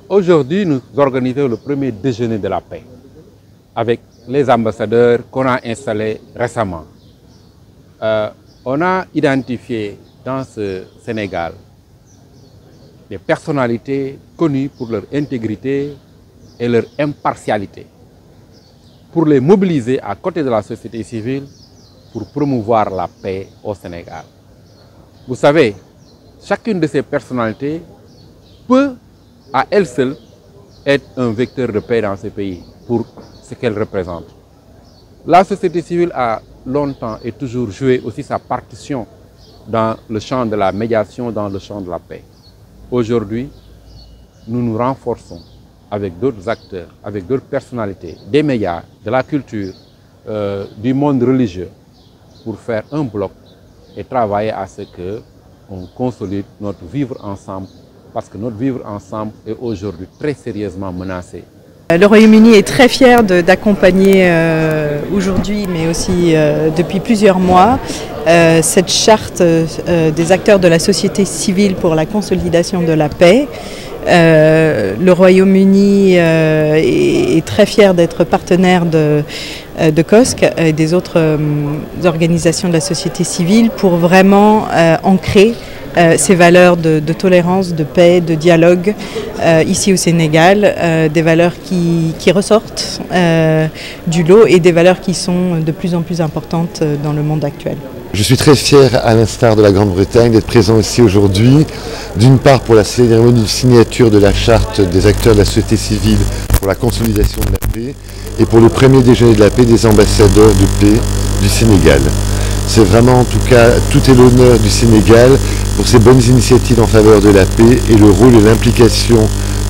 Aujourd'hui, nous organisons le premier déjeuner de la paix avec les ambassadeurs qu'on a installés récemment. On a identifié dans ce Sénégal des personnalités connues pour leur intégrité et leur impartialité, pour les mobiliser à côté de la société civile pour promouvoir la paix au Sénégal. Vous savez, chacune de ces personnalités peut à elle seule être un vecteur de paix dans ce pays pour ce qu'elle représente. La société civile a longtemps et toujours joué aussi sa partition dans le champ de la médiation, dans le champ de la paix. Aujourd'hui, nous nous renforçons avec d'autres acteurs, avec d'autres personnalités, des médias, de la culture, du monde religieux, pour faire un bloc et travailler à ce qu'on consolide notre vivre ensemble, parce que notre vivre ensemble est aujourd'hui très sérieusement menacé. Le Royaume-Uni est très fier d'accompagner aujourd'hui, mais aussi depuis plusieurs mois, cette charte des acteurs de la société civile pour la consolidation de la paix. Le Royaume-Uni est très fier d'être partenaire de COSC et des autres organisations de la société civile pour vraiment ancrer ces valeurs de tolérance, de paix, de dialogue ici au Sénégal, des valeurs qui ressortent du lot et des valeurs qui sont de plus en plus importantes dans le monde actuel. Je suis très fier, à l'instar de la Grande-Bretagne, d'être présent ici aujourd'hui, d'une part pour la cérémonie de signature de la charte des acteurs de la société civile pour la consolidation de la paix et pour le premier déjeuner de la paix des ambassadeurs de paix du Sénégal. C'est vraiment, en tout cas, tout est l'honneur du Sénégal pour ses bonnes initiatives en faveur de la paix et le rôle et l'implication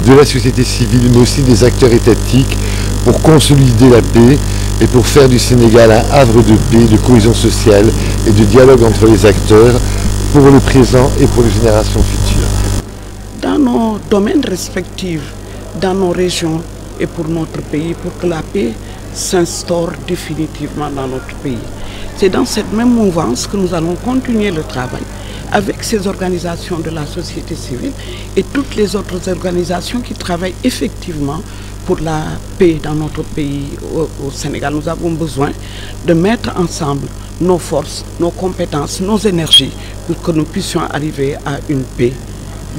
de la société civile, mais aussi des acteurs étatiques pour consolider la paix et pour faire du Sénégal un havre de paix, de cohésion sociale et de dialogue entre les acteurs pour le présent et pour les générations futures. Dans nos domaines respectifs, dans nos régions et pour notre pays, pour que la paix s'instaure définitivement dans notre pays. C'est dans cette même mouvance que nous allons continuer le travail avec ces organisations de la société civile et toutes les autres organisations qui travaillent effectivement pour la paix dans notre pays au Sénégal. Nous avons besoin de mettre ensemble nos forces, nos compétences, nos énergies pour que nous puissions arriver à une paix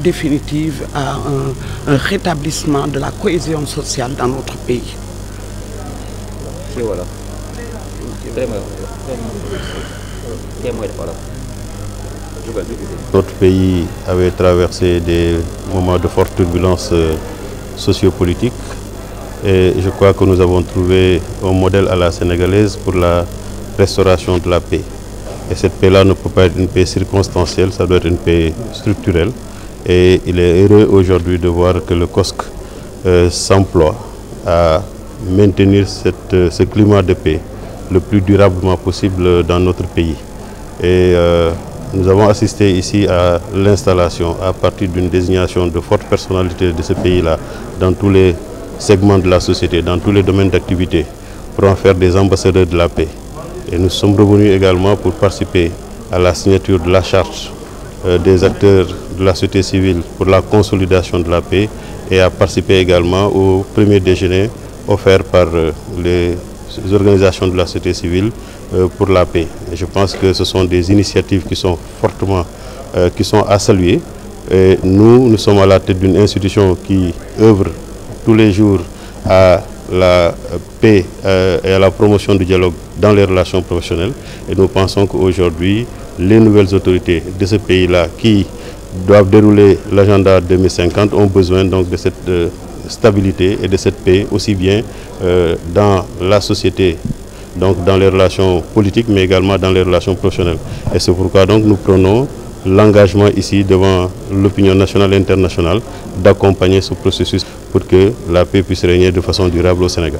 définitive, à un rétablissement de la cohésion sociale dans notre pays. Voilà. Notre pays avait traversé des moments de forte turbulence sociopolitique et je crois que nous avons trouvé un modèle à la sénégalaise pour la restauration de la paix. Et cette paix-là ne peut pas être une paix circonstancielle, ça doit être une paix structurelle. Et il est heureux aujourd'hui de voir que le COSC s'emploie à maintenir ce climat de paix le plus durablement possible dans notre pays. Et nous avons assisté ici à l'installation, à partir d'une désignation de fortes personnalités de ce pays-là, dans tous les segments de la société, dans tous les domaines d'activité, pour en faire des ambassadeurs de la paix. Et nous sommes revenus également pour participer à la signature de la charte des acteurs de la société civile pour la consolidation de la paix et à participer également au premier déjeuner offert par les organisations de la société civile pour la paix. Et je pense que ce sont des initiatives qui sont fortement à saluer. Et nous sommes à la tête d'une institution qui œuvre tous les jours à la paix et à la promotion du dialogue dans les relations professionnelles. Et nous pensons qu'aujourd'hui, les nouvelles autorités de ce pays-là qui doivent dérouler l'agenda 2050 ont besoin donc de cette stabilité et de cette paix aussi bien dans la société, donc dans les relations politiques, mais également dans les relations professionnelles. Et c'est pourquoi donc nous prenons l'engagement ici devant l'opinion nationale et internationale d'accompagner ce processus pour que la paix puisse régner de façon durable au Sénégal.